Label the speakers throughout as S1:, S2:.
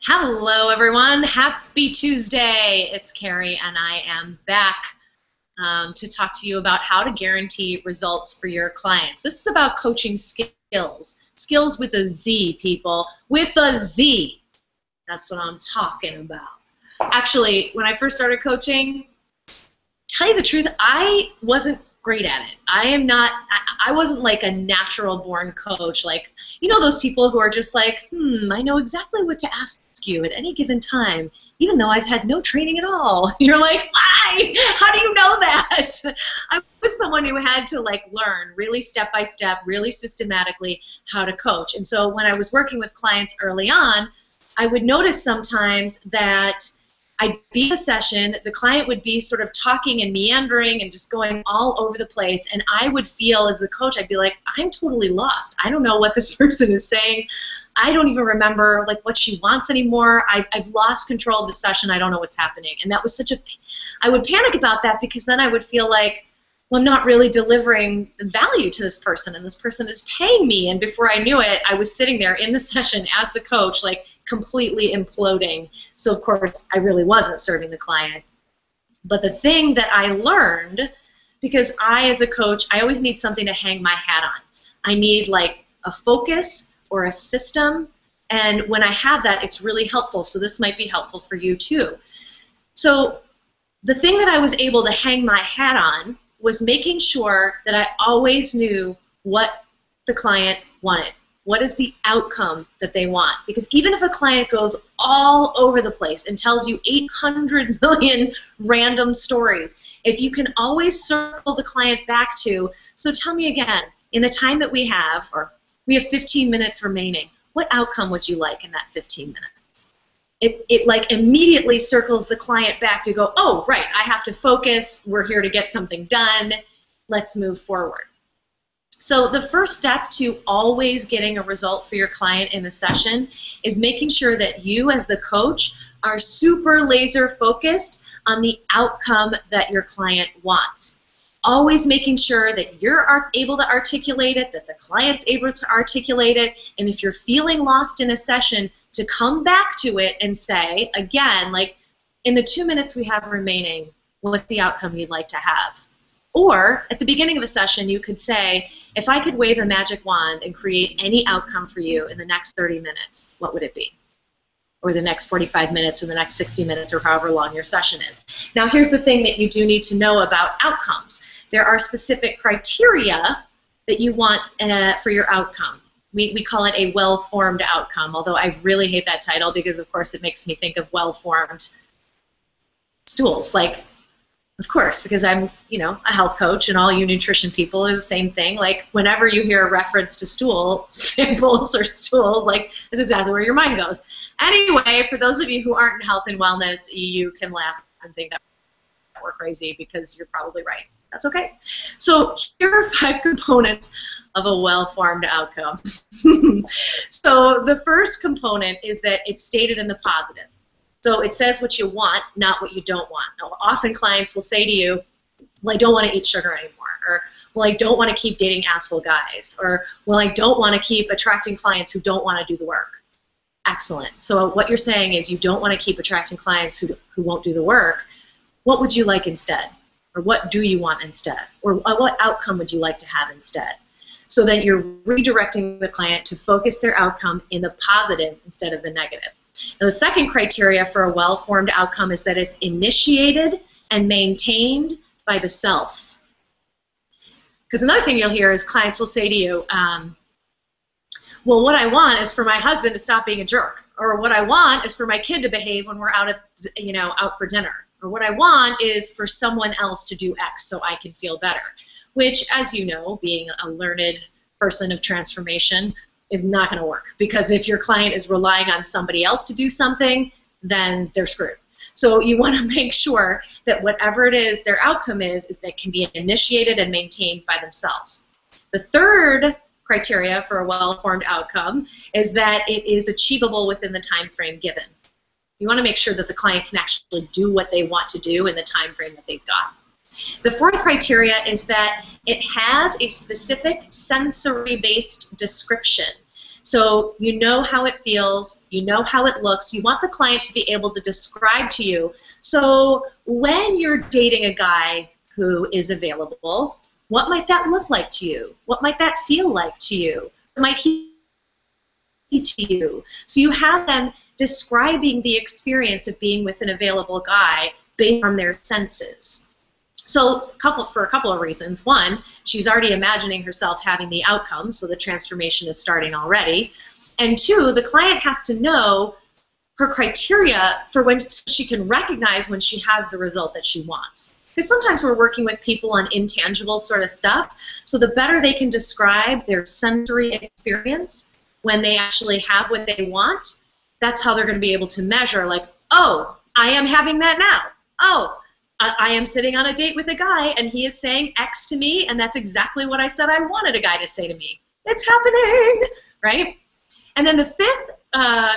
S1: Hello, everyone. Happy Tuesday. It's Carrie, and I am back to talk to you about how to guarantee results for your clients. This is about coaching skills. Skills with a Z, people. With a Z. That's what I'm talking about. Actually, when I first started coaching, tell you the truth, I wasn't great at it. I wasn't like a natural born coach. Like, you know those people who are just like, I know exactly what to ask you at any given time, even though I've had no training at all. You're like, why? How do you know that? I was someone who had to like learn really step by step, really systematically how to coach. And so when I was working with clients early on, I would notice sometimes that I'd be in a session, the client would be sort of talking and meandering and just going all over the place, and I would feel as a coach, I'd be like, I'm totally lost. I don't know what this person is saying. I don't even remember like what she wants anymore. I've lost control of the session. I don't know what's happening. And that was such a, I would panic about that because then I would feel like, well, I'm not really delivering the value to this person, and this person is paying me. And before I knew it, I was sitting there in the session as the coach, like completely imploding. So, of course, I really wasn't serving the client. But the thing that I learned, because I, as a coach, I always need something to hang my hat on. I need like a focus or a system, and when I have that, it's really helpful. So this might be helpful for you too. So the thing that I was able to hang my hat on was making sure that I always knew what the client wanted. What is the outcome that they want? Because even if a client goes all over the place and tells you 800 million random stories, if you can always circle the client back to, so tell me again, in the time that we have 15 minutes remaining, what outcome would you like in that 15 minutes? It like immediately circles the client back to go, oh, right, I have to focus. We're here to get something done. Let's move forward. So the first step to always getting a result for your client in a session is making sure that you as the coach are super laser focused on the outcome that your client wants. Always making sure that you're able to articulate it, that the client's able to articulate it, and if you're feeling lost in a session, to come back to it and say, again, like, in the 2 minutes we have remaining, what's the outcome you'd like to have? Or, at the beginning of a session, you could say, if I could wave a magic wand and create any outcome for you in the next 30 minutes, what would it be? Or the next 45 minutes, or the next 60 minutes, or however long your session is. Now, here's the thing that you do need to know about outcomes. There are specific criteria that you want for your outcome. We call it a well-formed outcome, although I really hate that title because, of course, it makes me think of well-formed stools. Like, of course, because I'm, a health coach, and all you nutrition people are the same thing. Like, whenever you hear a reference to stool samples or stools, like, that's exactly where your mind goes. Anyway, for those of you who aren't in health and wellness, you can laugh and think that we're crazy because you're probably right. That's okay. So here are 5 components of a well-formed outcome. So the first component is that it's stated in the positive. So it says what you want, not what you don't want. Now, often clients will say to you, well, I don't want to eat sugar anymore, or, well, I don't want to keep dating asshole guys, or, well, I don't want to keep attracting clients who don't want to do the work. Excellent. So what you're saying is you don't want to keep attracting clients who won't do the work. What would you like instead? Or what do you want instead? Or what outcome would you like to have instead? So that you're redirecting the client to focus their outcome in the positive instead of the negative. Now, the second criteria for a well-formed outcome is that it's initiated and maintained by the self. Because another thing you'll hear is clients will say to you, well, what I want is for my husband to stop being a jerk, or what I want is for my kid to behave when we're out out for dinner. Or what I want is for someone else to do X so I can feel better, which, as you know, being a learned person of transformation, is not going to work. Because if your client is relying on somebody else to do something, then they're screwed. So you want to make sure that whatever it is their outcome is that can be initiated and maintained by themselves. The third criteria for a well-formed outcome is that it is achievable within the time frame given. You want to make sure that the client can actually do what they want to do in the time frame that they've got. The fourth criteria is that it has a specific sensory-based description. So you know how it feels, you know how it looks, you want the client to be able to describe to you. So when you're dating a guy who is available, what might that look like to you? What might that feel like to you? What might he to you? So you have them describing the experience of being with an available guy based on their senses. So for a couple of reasons. One, she's already imagining herself having the outcome, so the transformation is starting already. And two, the client has to know her criteria for when she can recognize when she has the result that she wants. Because sometimes we're working with people on intangible sort of stuff, so the better they can describe their sensory experience when they actually have what they want, that's how they're going to be able to measure, like, oh, I am having that now. Oh, I am sitting on a date with a guy and he is saying X to me, and that's exactly what I said I wanted a guy to say to me. It's happening, right? And then the fifth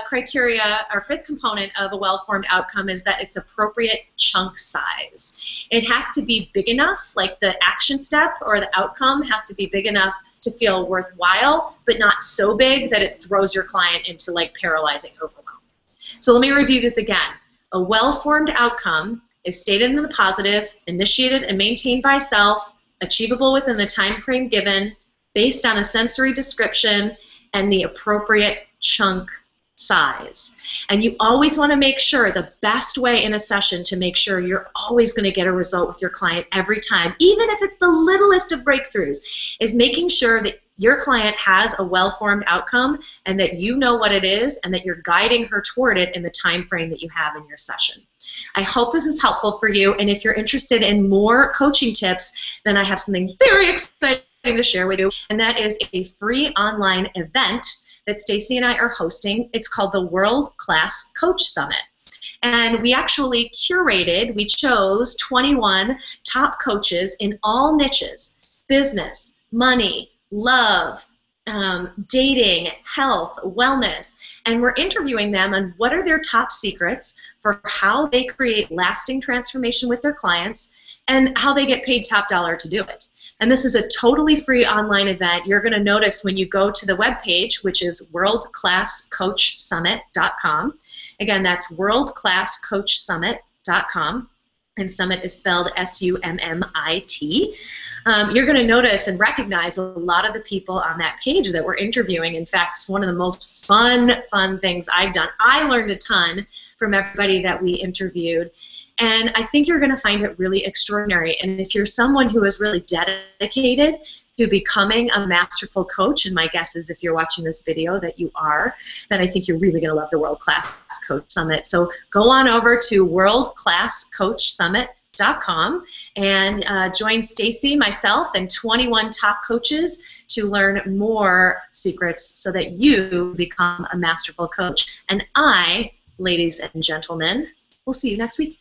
S1: criteria, or fifth component of a well-formed outcome is that it's appropriate chunk size. It has to be big enough, like the action step or the outcome has to be big enough to feel worthwhile, but not so big that it throws your client into like paralyzing overwhelm. So let me review this again. A well-formed outcome is stated in the positive, initiated and maintained by self, achievable within the time frame given, based on a sensory description, and the appropriate chunk size. And you always want to make sure the best way in a session to make sure you're always going to get a result with your client every time, even if it's the littlest of breakthroughs, is making sure that your client has a well-formed outcome and that you know what it is and that you're guiding her toward it in the time frame that you have in your session. I hope this is helpful for you, and if you're interested in more coaching tips, then I have something very exciting to share with you, and that is a free online event that Stacy and I are hosting. It's called the World Class Coach Summit. And we actually we chose 21 top coaches in all niches: business, money, love, dating, health, wellness, and we're interviewing them on what are their top secrets for how they create lasting transformation with their clients and how they get paid top dollar to do it. And this is a totally free online event. You're going to notice when you go to the webpage, which is worldclasscoachsummit.com. Again, that's worldclasscoachsummit.com. And Summit is spelled S-U-M-M-I-T. You're going to notice and recognize a lot of the people on that page that we're interviewing. In fact, it's one of the most fun things I've done. I learned a ton from everybody that we interviewed. And I think you're going to find it really extraordinary. And if you're someone who is really dedicated to becoming a masterful coach, and my guess is if you're watching this video that you are, then I think you're really going to love the World Class Coach Summit. So go on over to worldclasscoachsummit.com and join Stacy, myself, and 21 top coaches to learn more secrets so that you become a masterful coach. And I, ladies and gentlemen, will see you next week.